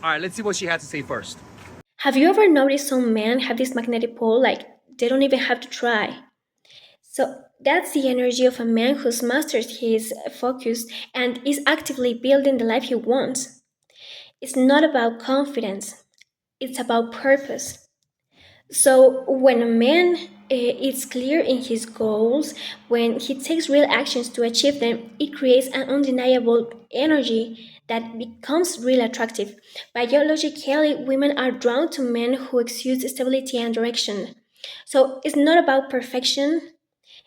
All right, let's see what she had to say first. Have you ever noticed some men have this magnetic pull, like they don't even have to try? So that's the energy of a man who's mastered his focus and is actively building the life he wants. It's not about confidence, it's about purpose. So when a man is clear in his goals, when he takes real actions to achieve them, it creates an undeniable energy that becomes really attractive. Biologically, women are drawn to men who exude stability and direction. So it's not about perfection,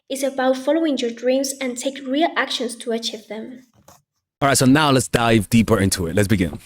it's about following your dreams and take real actions to achieve them. All right, so now let's dive deeper into it. Let's begin.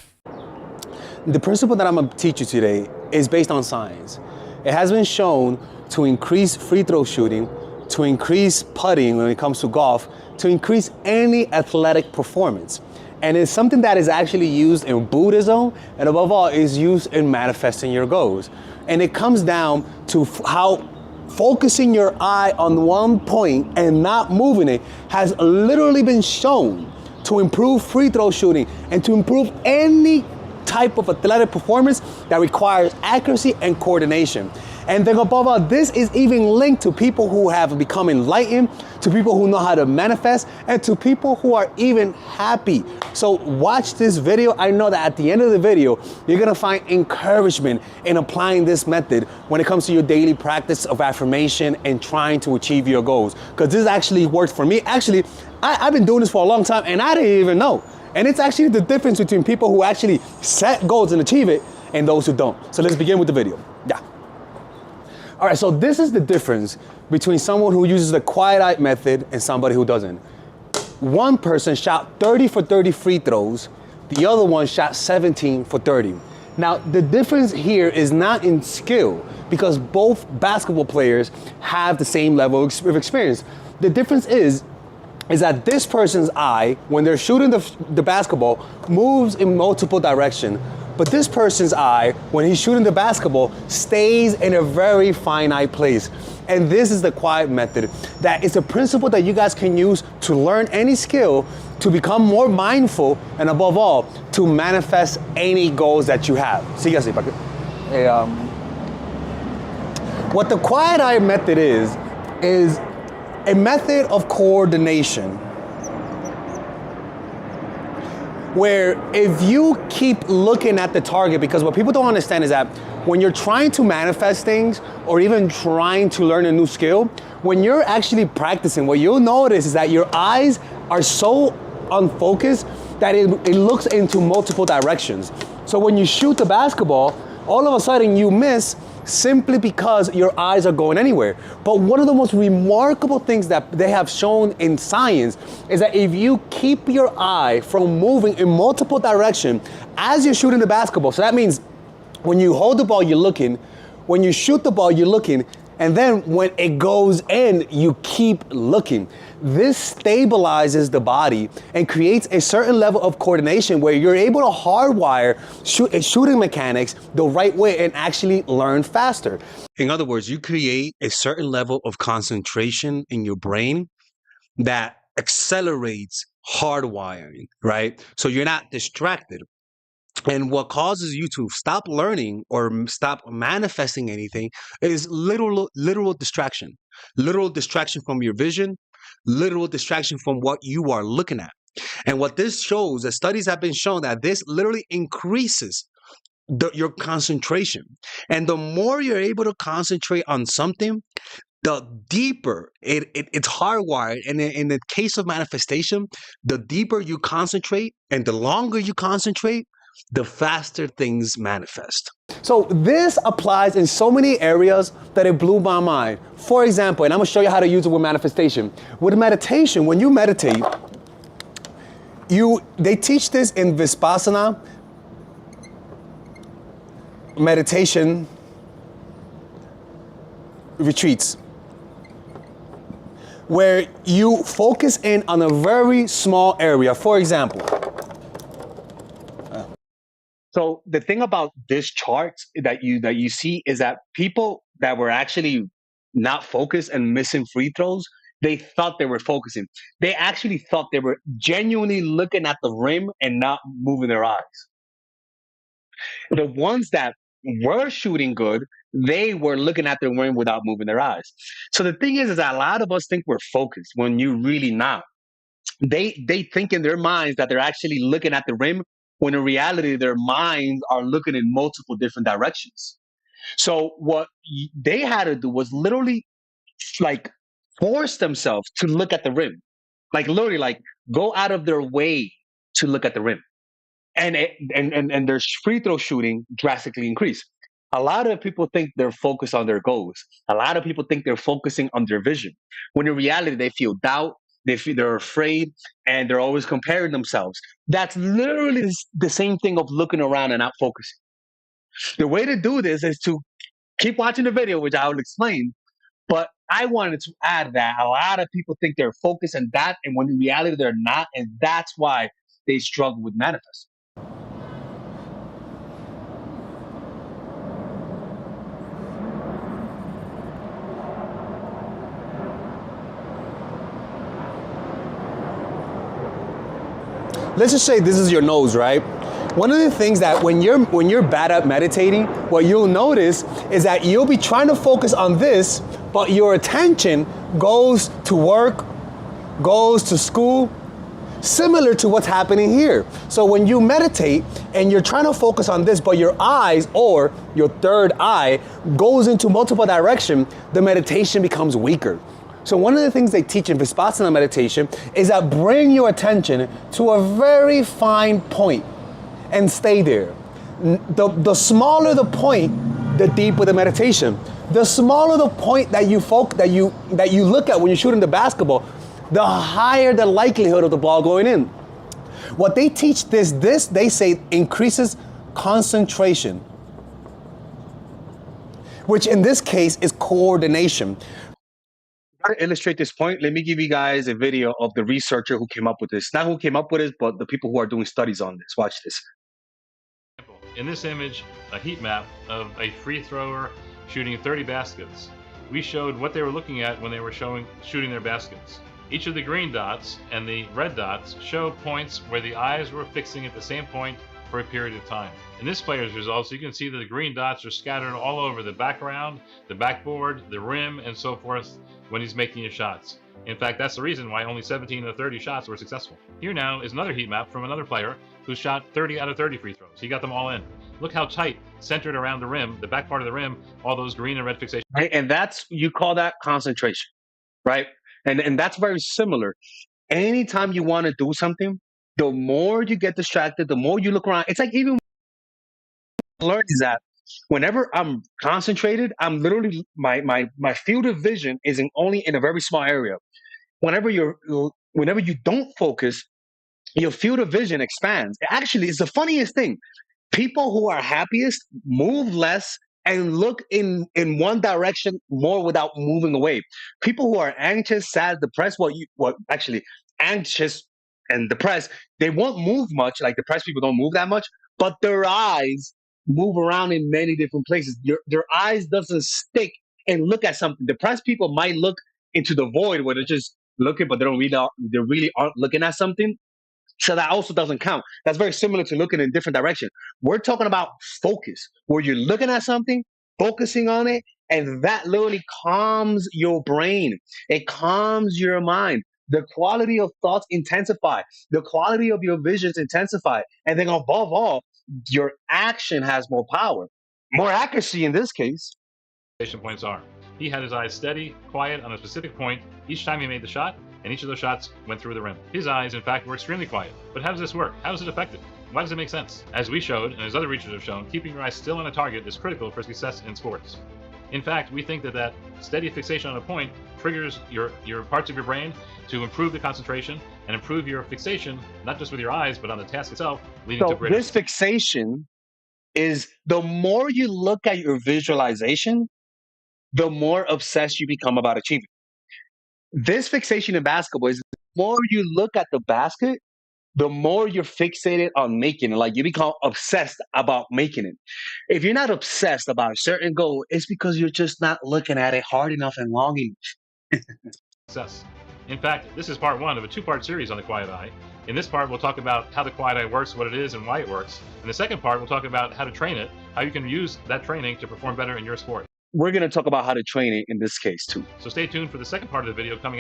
The principle that I'm going to teach you today is based on science. It has been shown to increase free throw shooting, to increase putting when it comes to golf, to increase any athletic performance. And it's something that is actually used in Buddhism, and above all is used in manifesting your goals. And it comes down to how focusing your eye on one point and not moving it has literally been shown to improve free throw shooting and to improve any type of athletic performance that requires accuracy and coordination. And then above all, this is even linked to people who have become enlightened, to people who know how to manifest, and to people who are even happy. So watch this video. I know that at the end of the video, you're gonna find encouragement in applying this method when it comes to your daily practice of affirmation and trying to achieve your goals. Because this actually worked for me. Actually, I've been doing this for a long time and I didn't even know. And it's actually the difference between people who actually set goals and achieve it and those who don't. So let's begin with the video. Yeah. All right, so this is the difference between someone who uses the quiet eye method and somebody who doesn't. One person shot 30 for 30 free throws. The other one shot 17 for 30. Now, the difference here is not in skill because both basketball players have the same level of experience. The difference is that this person's eye, when they're shooting the basketball, moves in multiple directions. But this person's eye, when he's shooting the basketball, stays in a very finite place. And this is the quiet method. That is a principle that you guys can use to learn any skill, to become more mindful, and above all, to manifest any goals that you have. See, guys, what the quiet eye method is a method of coordination where if you keep looking at the target, because what people don't understand is that when you're trying to manifest things or even trying to learn a new skill, when you're actually practicing, what you'll notice is that your eyes are so unfocused that it looks into multiple directions. So when you shoot the basketball, all of a sudden you miss simply because your eyes are going anywhere. But one of the most remarkable things that they have shown in science is that if you keep your eye from moving in multiple directions as you're shooting the basketball, so that means when you hold the ball, you're looking, when you shoot the ball, you're looking, and then when it goes in, you keep looking. This stabilizes the body and creates a certain level of coordination where you're able to hardwire shooting mechanics the right way and actually learn faster. In other words, you create a certain level of concentration in your brain that accelerates hardwiring, right? So you're not distracted. And what causes you to stop learning or stop manifesting anything is literal distraction from your vision, literal distraction from what you are looking at. And what this shows, the studies have been shown that this literally increases your concentration. And the more you're able to concentrate on something, the deeper it's hardwired. And in the case of manifestation, the deeper you concentrate and the longer you concentrate, the faster things manifest. So this applies in so many areas that it blew my mind. For example, and I'm gonna show you how to use it with manifestation. With meditation, when you meditate, they teach this in Vipassana meditation retreats, where you focus in on a very small area. For example, so the thing about this chart that you see is that people that were actually not focused and missing free throws, they thought they were focusing. They actually thought they were genuinely looking at the rim and not moving their eyes. The ones that were shooting good, they were looking at the rim without moving their eyes. So the thing is that a lot of us think we're focused when you're really not. They think in their minds that they're actually looking at the rim when in reality their minds are looking in multiple different directions. So what they had to do was literally like force themselves to look at the rim, like literally like go out of their way to look at the rim, and their free throw shooting drastically increased. A lot of people think they're focused on their goals. A lot of people think they're focusing on their vision, when in reality they feel doubt, they're afraid, and they're always comparing themselves. That's literally the same thing of looking around and not focusing. The way to do this is to keep watching the video, which I will explain. But I wanted to add that a lot of people think they're focused on that, and when in reality they're not, and that's why they struggle with manifesting. Let's just say this is your nose, right? One of the things that when you're bad at meditating, what you'll notice is that you'll be trying to focus on this, but your attention goes to work, goes to school, similar to what's happening here. So when you meditate and you're trying to focus on this, but your eyes or your third eye goes into multiple directions, the meditation becomes weaker. So one of the things they teach in Vipassana meditation is that bring your attention to a very fine point and stay there. The smaller the point, the deeper the meditation. The smaller the point that you look at when you're shooting the basketball, the higher the likelihood of the ball going in. What they teach this they say increases concentration, which in this case is coordination. To illustrate this point, let me give you guys a video of the researcher who came up with this. Not who came up with it, but the people who are doing studies on this. Watch this. In this image, a heat map of a free thrower shooting 30 baskets. We showed what they were looking at when they were shooting their baskets. Each of the green dots and the red dots show points where the eyes were fixing at the same point for a period of time. In this player's results, you can see that the green dots are scattered all over the background, the backboard, the rim, and so forth when he's making his shots. In fact, that's the reason why only 17 of the 30 shots were successful. Here now is another heat map from another player who shot 30 out of 30 free throws. He got them all in. Look how tight, centered around the rim, the back part of the rim, all those green and red fixations. Right, and you call that concentration, right? And that's very similar. Anytime you want to do something, the more you get distracted, the more you look around. It's like even learn is that whenever I'm concentrated, I'm literally my field of vision is only in a very small area. Whenever you don't focus, your field of vision expands. Actually, it's the funniest thing. People who are happiest move less and look in one direction more without moving away. People who are anxious, sad, depressed, actually anxious and depressed, they won't move much. Like depressed people don't move that much, but their eyes move around in many different places. Their eyes doesn't stick and look at something. Depressed people might look into the void where they're just looking, but they really aren't looking at something. So that also doesn't count. That's very similar to looking in different directions. We're talking about focus, where you're looking at something, focusing on it, and that literally calms your brain. It calms your mind. The quality of thoughts intensify. The quality of your visions intensify. And then above all, your action has more power, more accuracy in this case. Points are. He had his eyes steady, quiet on a specific point each time he made the shot, and each of those shots went through the rim. His eyes, in fact, were extremely quiet. But how does this work? How is it effective? Why does it make sense? As we showed, and as other researchers have shown, keeping your eyes still on a target is critical for success in sports. In fact, we think that steady fixation on a point triggers your parts of your brain to improve the concentration and improve your fixation, not just with your eyes, but on the task itself, leading to greater. This fixation is the more you look at your visualization, the more obsessed you become about achieving. This fixation in basketball is the more you look at the basket, the more you're fixated on making it. Like you become obsessed about making it. If you're not obsessed about a certain goal, it's because you're just not looking at it hard enough and long enough. Success. In fact, this is part one of a two-part series on the quiet eye. In this part, we'll talk about how the quiet eye works, what it is, and why it works. In the second part, we'll talk about how to train it, how you can use that training to perform better in your sport. We're going to talk about how to train it in this case too. So stay tuned for the second part of the video coming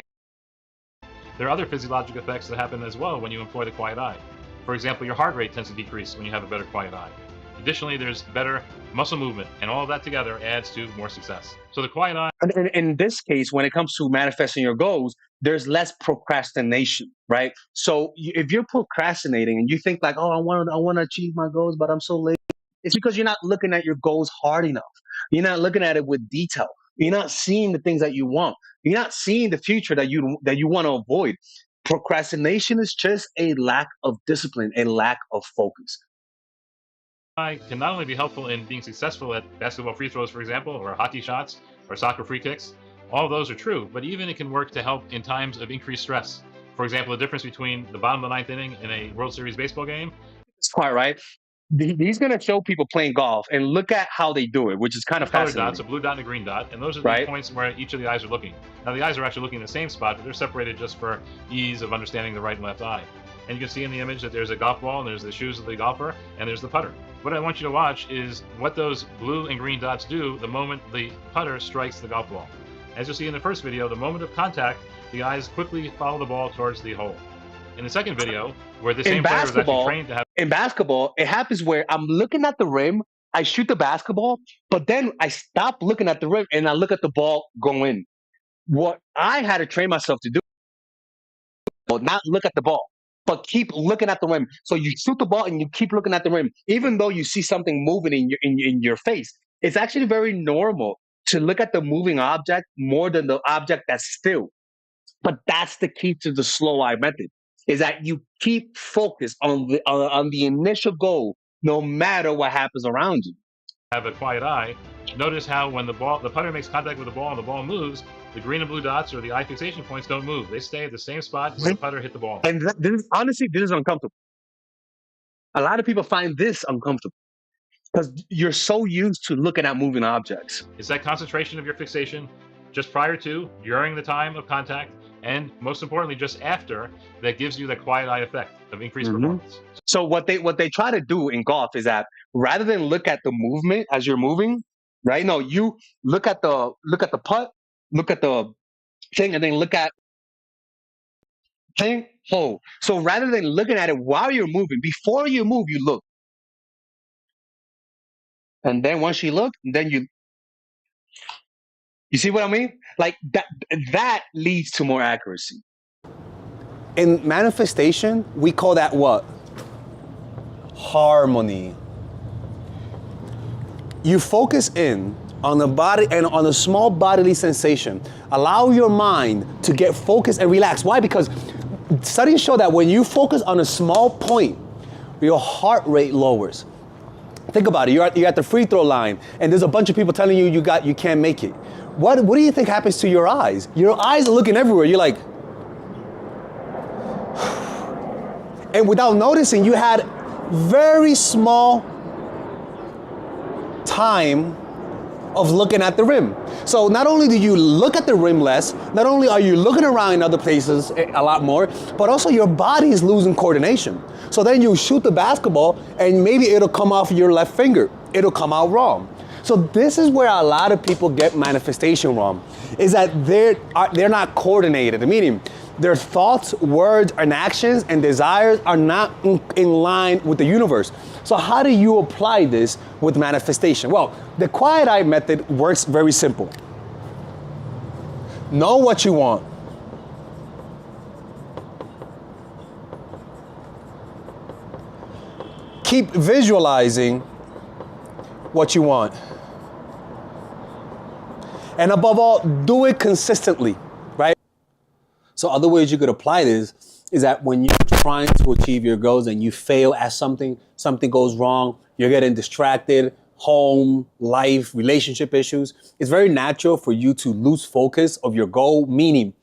up. There are other physiological effects that happen as well when you employ the quiet eye. For example, your heart rate tends to decrease when you have a better quiet eye. Additionally, there's better muscle movement, and all of that together adds to more success. So the quiet eye... In this case, when it comes to manifesting your goals, there's less procrastination, right? So if you're procrastinating and you think like, oh, I want to achieve my goals, but I'm so lazy, it's because you're not looking at your goals hard enough. You're not looking at it with detail. You're not seeing the things that you want. You're not seeing the future that you want to avoid. Procrastination is just a lack of discipline, a lack of focus. Can not only be helpful in being successful at basketball free throws, for example, or hockey shots, or soccer free kicks. All of those are true, but even it can work to help in times of increased stress. For example, the difference between the bottom of the ninth inning in a World Series baseball game. This part, right? He's going to show people playing golf and look at how they do it, which is kind of color fascinating. Dots, a blue dot and a green dot, and those are the points where each of the eyes are looking. Now, the eyes are actually looking in the same spot, but they're separated just for ease of understanding the right and left eye. And you can see in the image that there's a golf ball, and there's the shoes of the golfer, and there's the putter. What I want you to watch is what those blue and green dots do the moment the putter strikes the golf ball. As you'll see in the first video, the moment of contact, the eyes quickly follow the ball towards the hole. In the second video, where the same player was actually trained to have... In basketball, it happens where I'm looking at the rim, I shoot the basketball, but then I stop looking at the rim and I look at the ball go in. What I had to train myself to do, not look at the ball, but keep looking at the rim. So you shoot the ball and you keep looking at the rim, even though you see something moving in your face. It's actually very normal to look at the moving object more than the object that's still. But that's the key to the slow eye method, is that you keep focused on the initial goal, no matter what happens around you. Have a quiet eye. Notice how when the putter makes contact with the ball and the ball moves, the green and blue dots or the eye fixation points don't move. They stay at the same spot where the putter hit the ball. And honestly, this is uncomfortable. A lot of people find this uncomfortable because you're so used to looking at moving objects. It's that concentration of your fixation just prior to, during the time of contact, and most importantly, just after, that gives you that quiet eye effect of increased performance. So what they try to do in golf is that rather than look at the movement as you're moving, right? No, you look at the putt, look at the thing, and then look at thing, hole. So rather than looking at it while you're moving, before you move, you look. And then once you look, then you see what I mean? Like that leads to more accuracy. In manifestation, we call that what? Harmony. You focus in on the body and on a small bodily sensation. Allow your mind to get focused and relax. Why? Because studies show that when you focus on a small point, your heart rate lowers. Think about it. You're at the free throw line, and there's a bunch of people telling you you can't make it. What do you think happens to your eyes? Your eyes are looking everywhere. You're like, and without noticing, you had very small time of looking at the rim. So not only do you look at the rim less, not only are you looking around in other places a lot more, but also your body is losing coordination. So then you shoot the basketball and maybe it'll come off your left finger. It'll come out wrong. So this is where a lot of people get manifestation wrong, is that they're not coordinated, meaning their thoughts, words, and actions and desires are not in line with the universe. So how do you apply this with manifestation? Well, the quiet eye method works very simple. Know what you want. Keep visualizing what you want. And above all, do it consistently, right? So other ways you could apply this is that when you're trying to achieve your goals and you fail at something goes wrong, you're getting distracted, home, life, relationship issues, it's very natural for you to lose focus of your goal, meaning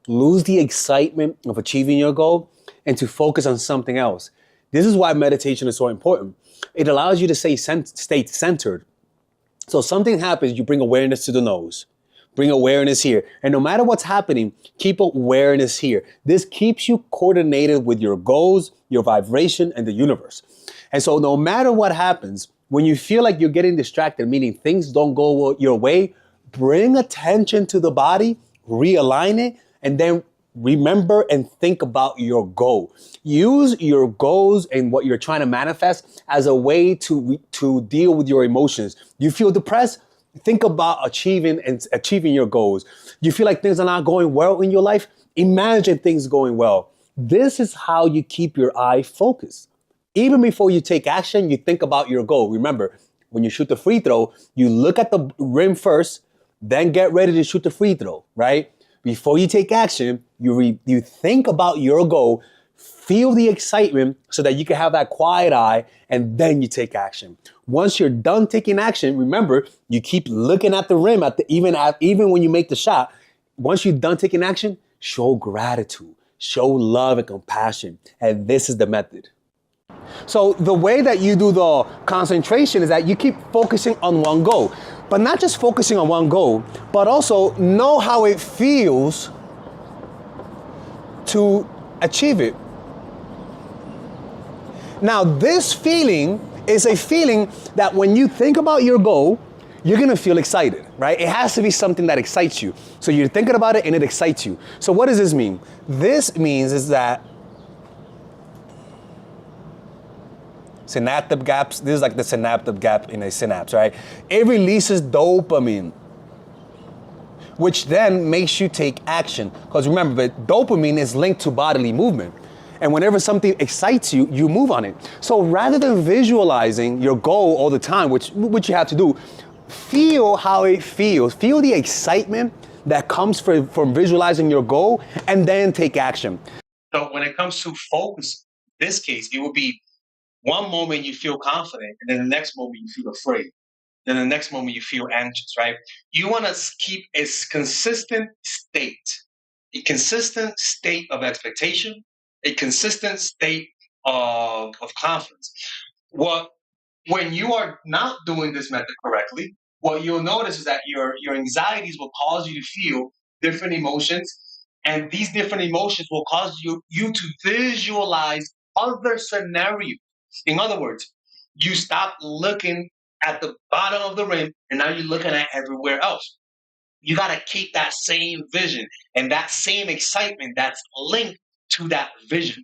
lose the excitement of achieving your goal and to focus on something else. This is why meditation is so important. It allows you to stay centered. So something happens, you bring awareness to the nose. bring awareness here. And no matter what's happening, keep awareness here. This keeps you coordinated with your goals, your vibration, and the universe. And so no matter what happens, when you feel like you're getting distracted, meaning things don't go your way, bring attention to the body, realign it, and then remember and think about your goal. Use your goals and what you're trying to manifest as a way to deal with your emotions. You feel depressed? Think about achieving your goals. You feel like things are not going well in your life? Imagine things going well. This is how you keep your eye focused. Even before you take action, you think about your goal. Remember, when you shoot the free throw, you look at the rim first, then get ready to shoot the free throw, right? Before you take action, you think about your goal, feel the excitement so that you can have that quiet eye, and then you take action. Once you're done taking action, remember, you keep looking at the rim even when you make the shot. Once you're done taking action, show gratitude, show love and compassion. And this is the method. So the way that you do the concentration is that you keep focusing on one goal, but not just focusing on one goal, but also know how it feels to achieve it. Now, this feeling is a feeling that when you think about your goal, you're gonna feel excited, right? It has to be something that excites you. So you're thinking about it and it excites you. So what does this mean? This means is that synaptic gaps, this is like the synaptic gap in a synapse, right? It releases dopamine, which then makes you take action. Because remember, but dopamine is linked to bodily movement. And whenever something excites you, you move on it. So rather than visualizing your goal all the time, which you have to do, feel how it feels. Feel the excitement that comes from visualizing your goal, and then take action. So when it comes to focus, in this case, it will be one moment you feel confident, and then the next moment you feel afraid. Then the next moment you feel anxious, right? You want to keep a consistent state of expectation, a consistent state of confidence. When you are not doing this method correctly, what you'll notice is that your anxieties will cause you to feel different emotions, and these different emotions will cause you to visualize other scenarios. In other words, you stop looking at the bottom of the rim, and now you're looking at everywhere else. You got to keep that same vision and that same excitement that's linked to that vision.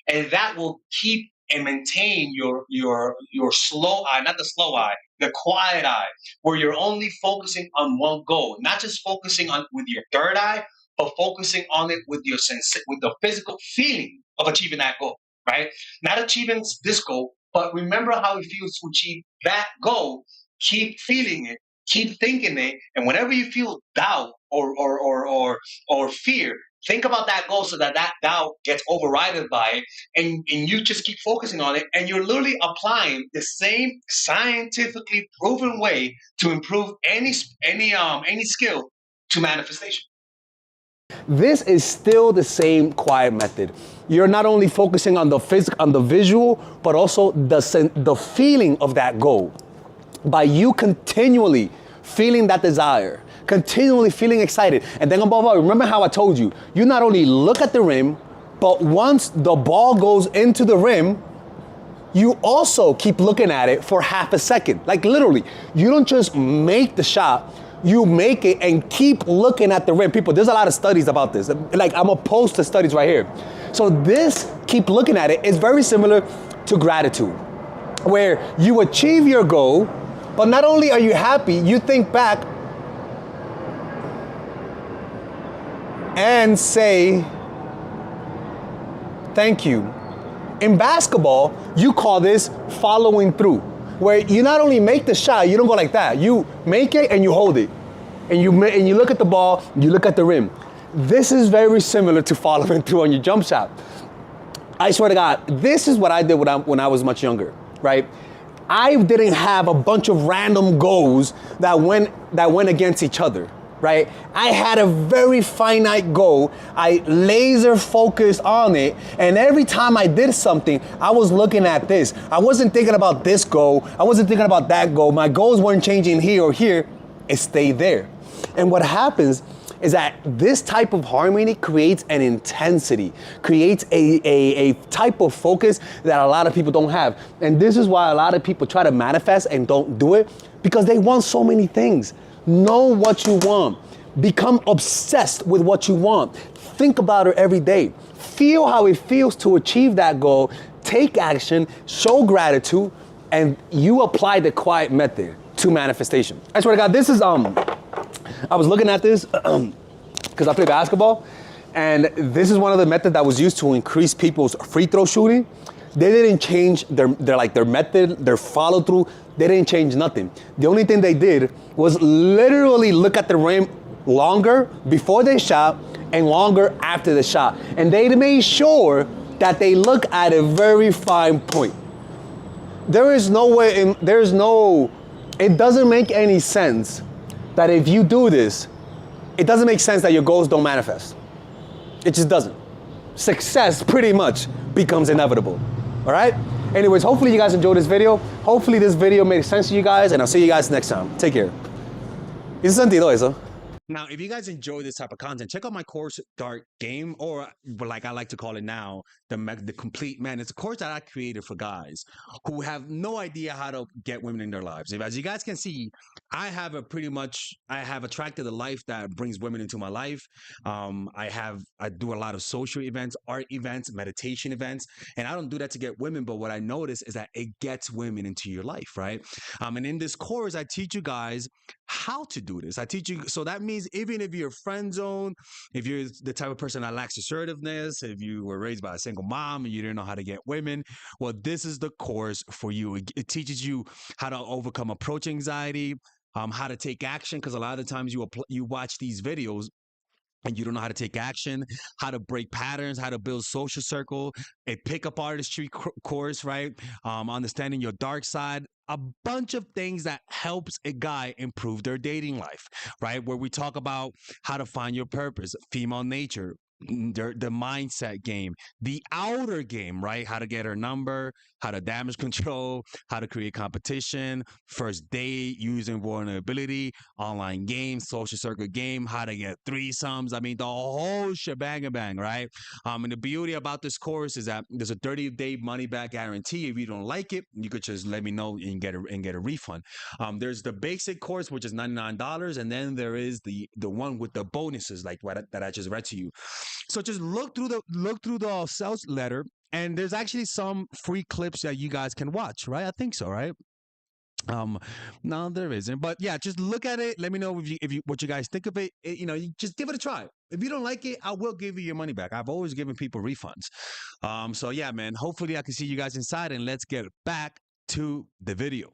And that will keep and maintain your slow eye, not the slow eye, the quiet eye, where you're only focusing on one goal, not just focusing on with your third eye, but focusing on it with with the physical feeling of achieving that goal, right? Not achieving this goal, but remember how it feels to achieve that goal. Keep feeling it, keep thinking it, and whenever you feel doubt or fear, think about that goal so that doubt gets overridden by it, and you just keep focusing on it, and you're literally applying the same scientifically proven way to improve any skill to manifestation. This is still the same quiet method. You're not only focusing on the visual, but also the feeling of that goal. By you continually feeling that desire, continually feeling excited. And then above all, remember how I told you, you not only look at the rim, but once the ball goes into the rim, you also keep looking at it for half a second. Like literally, you don't just make the shot, you make it and keep looking at the rim. People, there's a lot of studies about this. Like I'm gonna post the studies right here. So this, keep looking at it, is very similar to gratitude, where you achieve your goal, but not only are you happy, you think back and say, thank you. In basketball, you call this following through, where you not only make the shot, you don't go like that. You make it and you hold it. And you look at the ball, you look at the rim. This is very similar to following through on your jump shot. I swear to God, this is what I did when I was much younger, right? I didn't have a bunch of random goals that went against each other, right? I had a very finite goal. I laser focused on it. And every time I did something, I was looking at this. I wasn't thinking about this goal. I wasn't thinking about that goal. My goals weren't changing here or here. stay there. And what happens is that this type of harmony creates an intensity, creates a type of focus that a lot of people don't have. And this is why a lot of people try to manifest and don't do it, because they want so many things. Know what you want. Become obsessed with what you want. Think about it every day. Feel how it feels to achieve that goal. Take action, show gratitude, and you apply the quiet method to manifestation. I swear to God, this is, I was looking at this because I play basketball, and this is one of the methods that was used to increase people's free throw shooting. They didn't change their method, their follow through. They didn't change nothing. The only thing they did was literally look at the rim longer before they shot and longer after the shot. And they made sure that they look at a very fine point. There is no way, it doesn't make any sense that if you do this, it doesn't make sense that your goals don't manifest. It just doesn't. Success pretty much becomes inevitable, all right? Anyways, hopefully you guys enjoyed this video. Hopefully this video made sense to you guys, and I'll see you guys next time. Take care. Hizo sentido eso? Now, if you guys enjoy this type of content, check out my course, Dark Game, or like I like to call it now, the Complete Man. It's a course that I created for guys who have no idea how to get women in their lives. As you guys can see, I have attracted a life that brings women into my life. I do a lot of social events, art events, meditation events, and I don't do that to get women, but what I notice is that it gets women into your life, right? And in this course, I teach you guys how to do this. I teach you, so that means even if you're friend zone, if you're the type of person that lacks assertiveness, if you were raised by a single mom and you didn't know how to get women, well, this is the course for you. It teaches you how to overcome approach anxiety, how to take action, because a lot of the times you watch these videos and you don't know how to take action, how to break patterns, how to build social circle, a pickup artistry course, right? Understanding your dark side, a bunch of things that helps a guy improve their dating life, right? Where we talk about how to find your purpose, female nature, the mindset game, the outer game, right? How to get her number, how to damage control, how to create competition, first date, using vulnerability, online games, social circle game, how to get threesomes. I mean, the whole shebang bang, right? And the beauty about this course is that there's a 30-day money back guarantee. If you don't like it, you could just let me know and get a refund. There's the basic course, which is $99, and then there is the one with the bonuses, like that I just read to you. So just look through the sales letter, and there's actually some free clips that you guys can watch, right? I think so, right? No, there isn't, but yeah, just look at it. Let me know if you what you guys think of it. You just give it a try. If you don't like it, I will give you your money back. I've always given people refunds. So yeah, man. Hopefully, I can see you guys inside, and let's get back to the video.